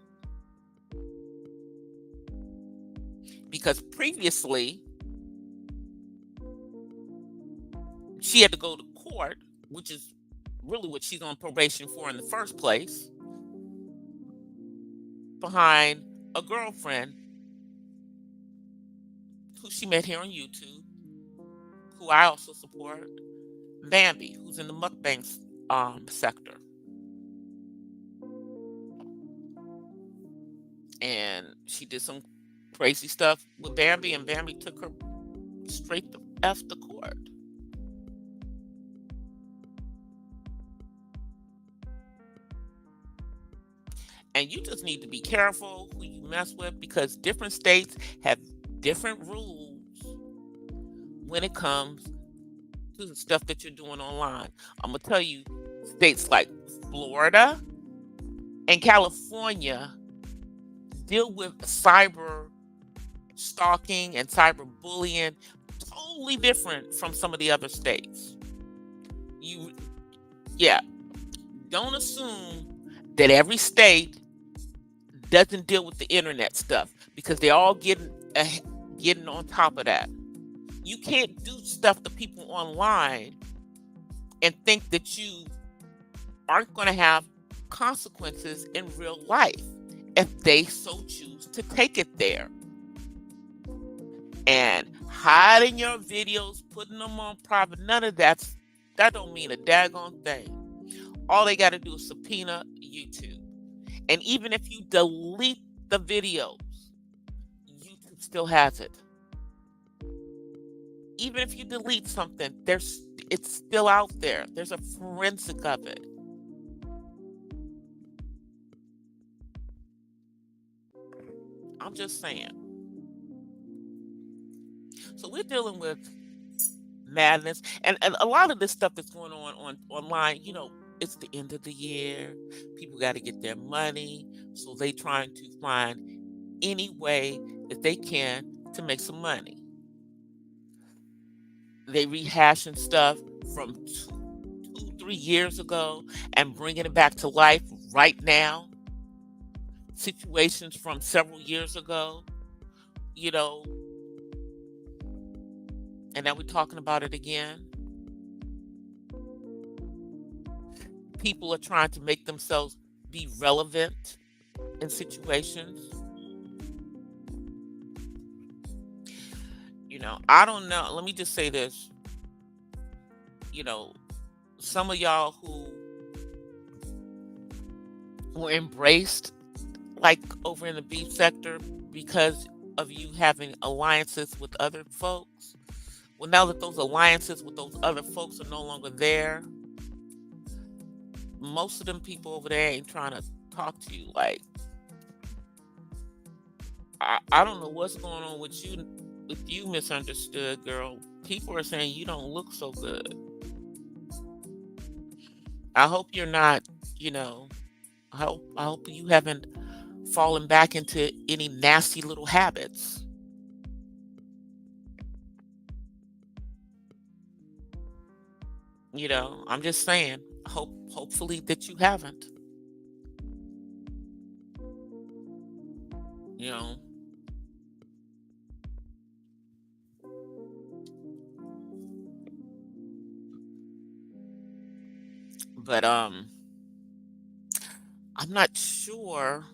because previously she had to go to court, which is really what she's on probation for in the first place, behind a girlfriend who she met here on YouTube, who I also support, Bambi, who's in the mukbang sector. And she did some crazy stuff with Bambi, and Bambi took her straight the F to court. And you just need to be careful who you mess with, because different states have different rules when it comes to the stuff that you're doing online. I'm going to tell you, states like Florida and California deal with cyber stalking and cyber bullying totally different from some of the other states. Don't assume that every state doesn't deal with the internet stuff, because they're all getting on top of that. You can't do stuff to people online and think that you aren't going to have consequences in real life if they so choose to take it there. And hiding your videos, putting them on private, none of that don't mean a daggone thing. All they got to do is subpoena YouTube. And even if you delete the videos, YouTube still has it. Even if you delete something, it's still out there. There's a forensic of it. I'm just saying. So we're dealing with madness, and a lot of this stuff that's going on online. It's the end of the year. People got to get their money, so they trying to find any way that they can to make some money. They rehashing stuff from 2-3 years ago and bringing it back to life right now. Situations from several years ago, and now we're talking about it again. People are trying to make themselves be relevant in situations. I don't know. Let me just say this. Some of y'all who were embraced, like over in the beef sector, because of you having alliances with other folks. Well, now that those alliances with those other folks are no longer there, most of them people over there ain't trying to talk to you. Like, I don't know what's going on with you, misunderstood girl. People are saying you don't look so good. I hope you're not, I hope you haven't fallen back into any nasty little habits. I'm just saying, hopefully that you haven't. But I'm not sure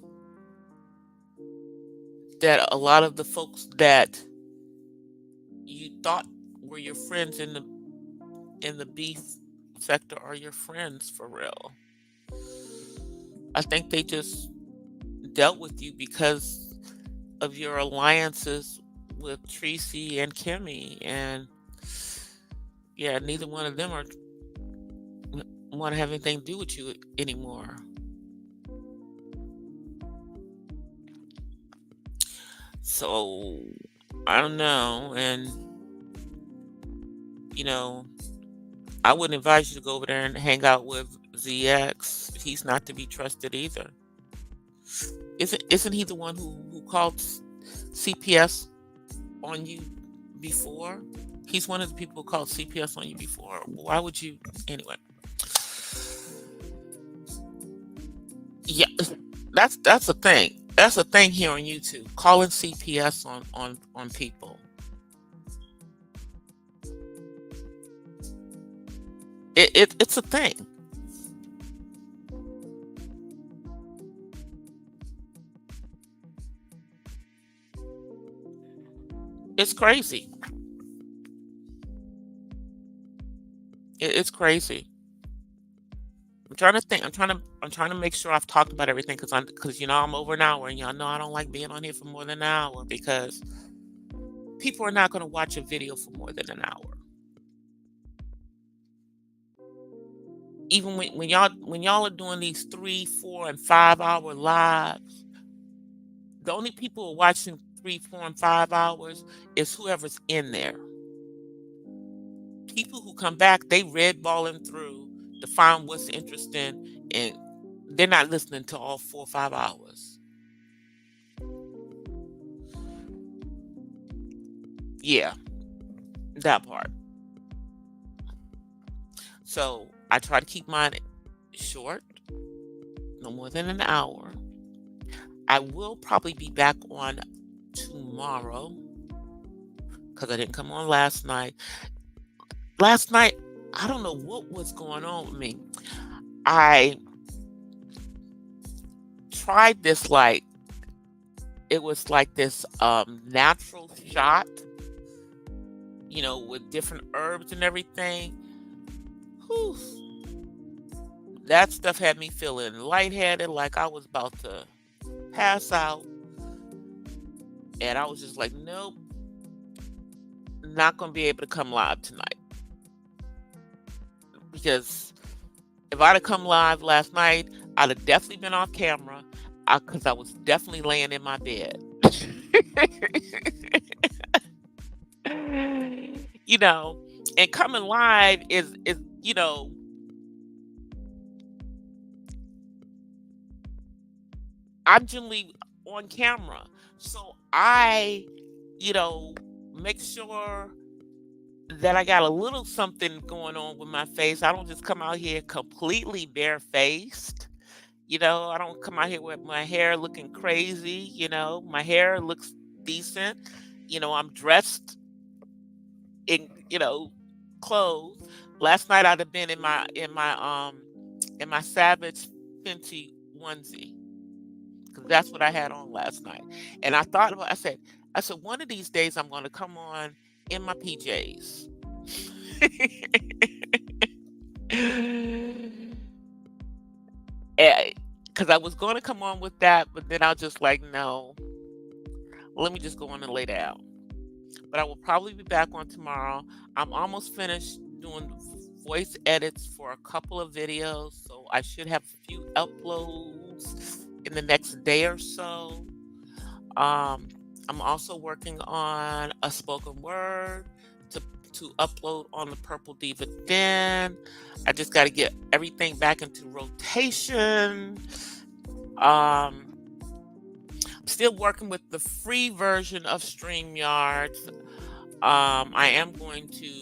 that a lot of the folks that you thought were your friends in the beef sector are your friends for real. I think they just dealt with you because of your alliances with Tracy and Kimmy, and neither one of them want to have anything to do with you anymore. So I don't know, and I wouldn't advise you to go over there and hang out with ZX. He's not to be trusted either. Isn't he the one who called CPS on you before? He's one of the people who called CPS on you before. Why would you anyway? Yeah, that's a thing. That's a thing here on YouTube. Calling CPS on people. It's a thing. It's crazy. It's crazy. I'm trying to think. I'm trying to make sure I've talked about everything because I'm over an hour and y'all know I don't like being on here for more than an hour because people are not going to watch a video for more than an hour. Even when y'all are doing these 3, 4, and 5 hour lives, the only people who are watching 3, 4, and 5 hours is whoever's in there. People who come back, they red balling through to find what's interesting, and they're not listening to all 4 or 5 hours. Yeah, that part. So I try to keep mine short, no more than an hour. I will probably be back on tomorrow because I didn't come on last night. Last night, I don't know what was going on with me. I tried this it was like this natural shot, with different herbs and everything. Whew. That stuff had me feeling lightheaded, like I was about to pass out. And I was just like, nope, not going to be able to come live tonight. Because if I'd have come live last night, I'd have definitely been off camera because I was definitely laying in my bed. you know, and coming live is I'm generally on camera. So I, make sure that I got a little something going on with my face. I don't just come out here completely barefaced. I don't come out here with my hair looking crazy. My hair looks decent. I'm dressed in, clothes. Last night I'd have been in my Savage Fenty onesie because that's what I had on last night. And I said, one of these days I'm going to come on in my PJs. Because I was going to come on with that, but then I was just like, no, let me just go on and lay down. But I will probably be back on tomorrow. I'm almost finished doing voice edits for a couple of videos, so I should have a few uploads in the next day or so. I'm also working on a spoken word to upload on the Purple Diva Den. I just got to get everything back into rotation. I'm still working with the free version of StreamYard. I am going to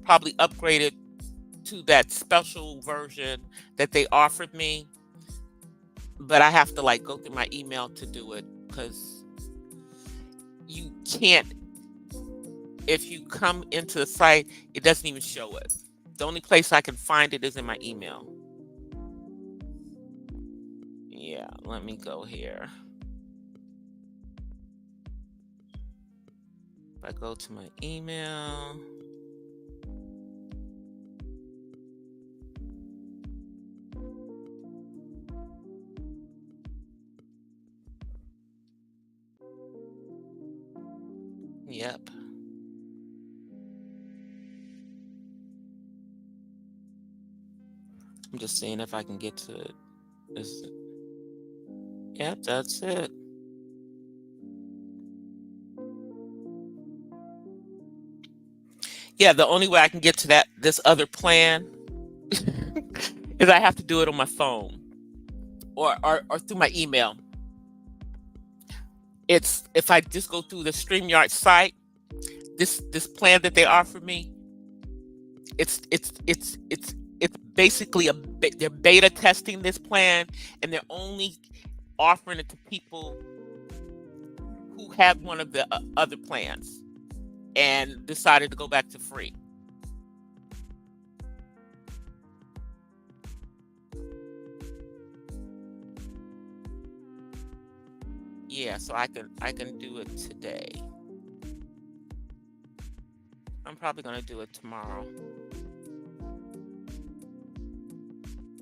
probably upgrade it to that special version that they offered me, but I have to go through my email to do it because you can't. If you come into the site, it doesn't even show it. The only place I can find it is in my email. Yeah, let me go here. If I go to my email. Yep. I'm just seeing if I can get to it. Yep, that's it. Yeah, the only way I can get to this other plan is I have to do it on my phone. or through my email. It's if I just go through the StreamYard site, this plan that they offer me, it's basically they're beta testing this plan, and they're only offering it to people who have one of the other plans and decided to go back to free. Yeah, so I can do it today. I'm probably gonna do it tomorrow,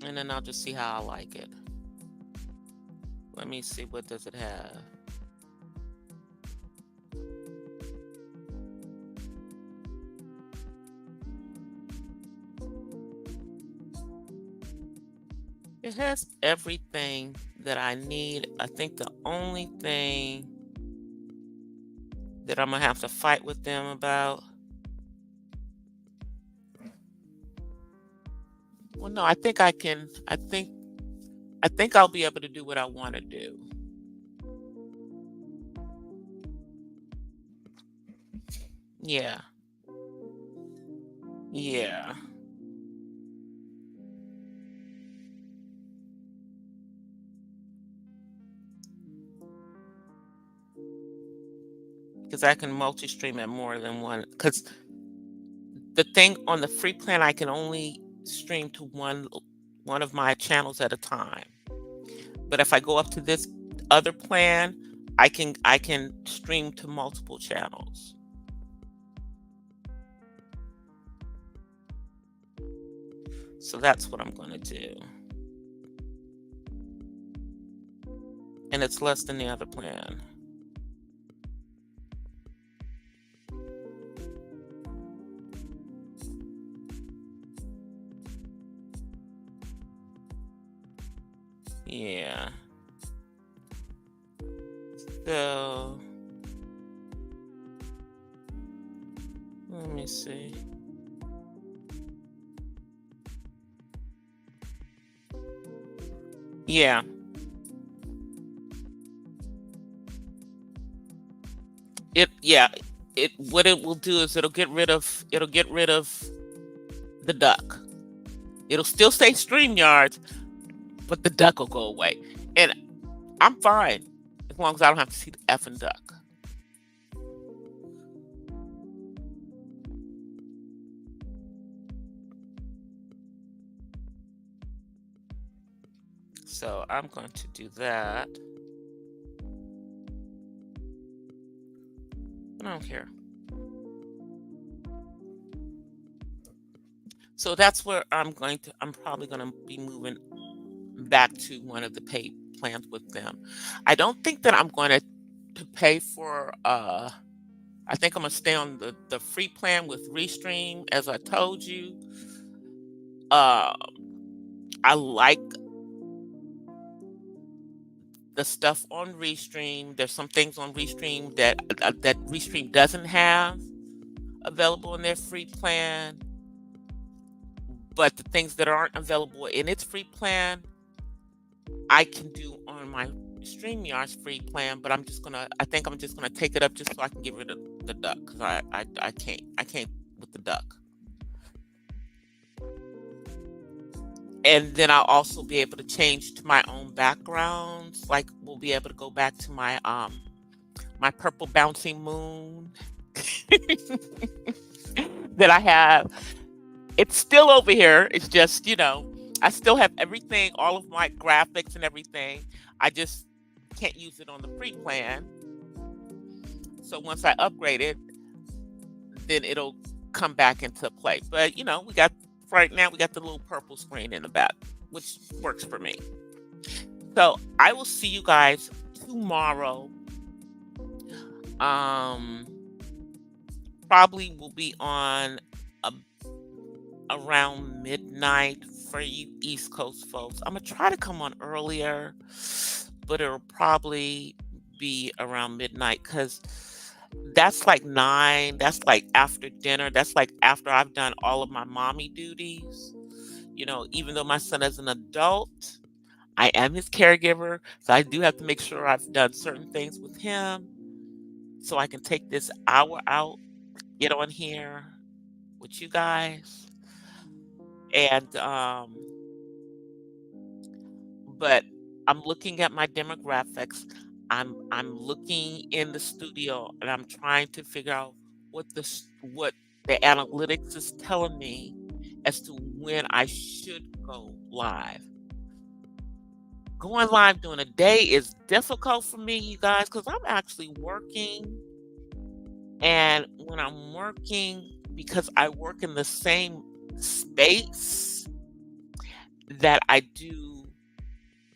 and then I'll just see how I like it. Let me see, what does it have? It has everything that I need. I think the only thing that I'm gonna have to fight with them about. Well, no, I think I can. I think I'll be able to do what I want to do. Yeah, yeah, because I can multi-stream at more than one. Because the thing on the free plan, I can only stream to one of my channels at a time. But if I go up to this other plan, I can stream to multiple channels. So that's what I'm going to do. And it's less than the other plan. Yeah. So let me see. Yeah. Yeah, it what it will do is it'll get rid of the duck. It'll still say StreamYards, but the duck will go away. And I'm fine as long as I don't have to see the effing duck. So I'm going to do that. I don't care. So that's where I'm probably going to be moving back to one of the paid plans with them. I don't think that I'm going to pay for I think I'm gonna stay on the free plan with Restream, as I told you. Uh, I like the stuff on Restream. There's some things on Restream that Restream doesn't have available in their free plan, but the things that aren't available in its free plan, I can do on my StreamYard's free plan. But I think I'm just gonna take it up just so I can get rid of the duck, because I can't with the duck. And then I'll also be able to change to my own backgrounds. Like, we'll be able to go back to my purple bouncing moon that I have. It's still over here. It's just, I still have everything, all of my graphics and everything. I just can't use it on the free plan. So once I upgrade it, then it'll come back into play. But right now we got the little purple screen in the back, which works for me. So I will see you guys tomorrow. Probably will be on around midnight for you East Coast folks. I'm gonna try to come on earlier, but it'll probably be around midnight, because that's like 9. That's like after dinner. That's like after I've done all of my mommy duties. Even though my son is an adult, I am his caregiver, so I do have to make sure I've done certain things with him so I can take this hour out, get on here with you guys. And but I'm looking at my demographics. I'm looking in the studio and I'm trying to figure out what the analytics is telling me as to when I should go live. Going live during the day is difficult for me, you guys, because I'm actually working. And when I'm working, because I work in the same space that I do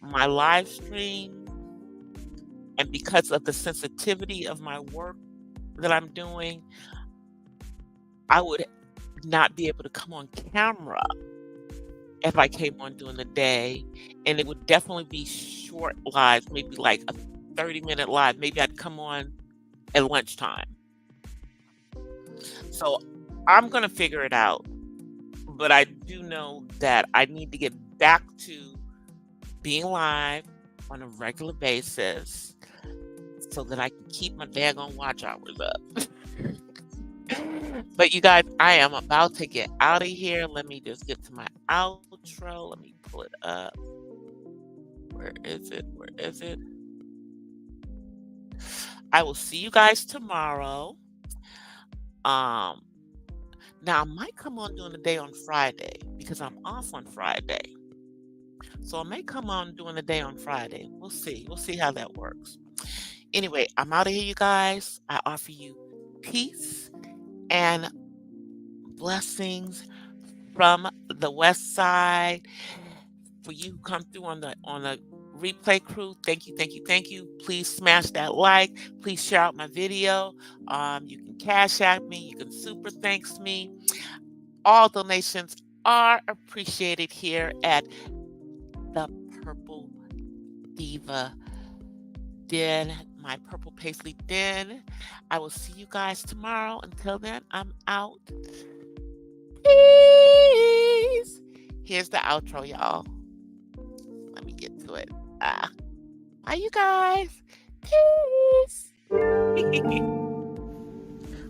my live stream, and because of the sensitivity of my work that I'm doing, I would not be able to come on camera if I came on during the day. And it would definitely be short lives, maybe like a 30-minute live. Maybe I'd come on at lunchtime. So I'm going to figure it out. But I do know that I need to get back to being live on a regular basis so that I can keep my daggone watch hours up. But you guys, I am about to get out of here. Let me just get to my outro. Let me pull it up. Where is it? Where is it? I will see you guys tomorrow. Now I might come on during the day on Friday because I'm off on Friday. So I may come on during the day on Friday. We'll see. We'll see how that works. Anyway, I'm out of here, you guys. I offer you peace and blessings from the West Side. For you who come through on the replay crew, thank you, thank you, thank you. Please smash that like. Please share out my video. You can cash at me. You can super thanks me. All donations are appreciated here at the Purple Diva Den, my Purple Paisley Den. I will see you guys tomorrow. Until then, I'm out. Peace. Here's the outro, y'all. Let me get to it. Bye, you guys. Peace.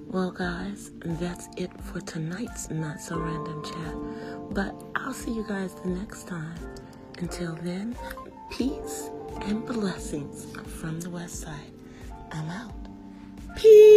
Well, guys, that's it for tonight's Not So Random Chat. But I'll see you guys the next time. Until then, peace and blessings from the West Side. I'm out. Peace.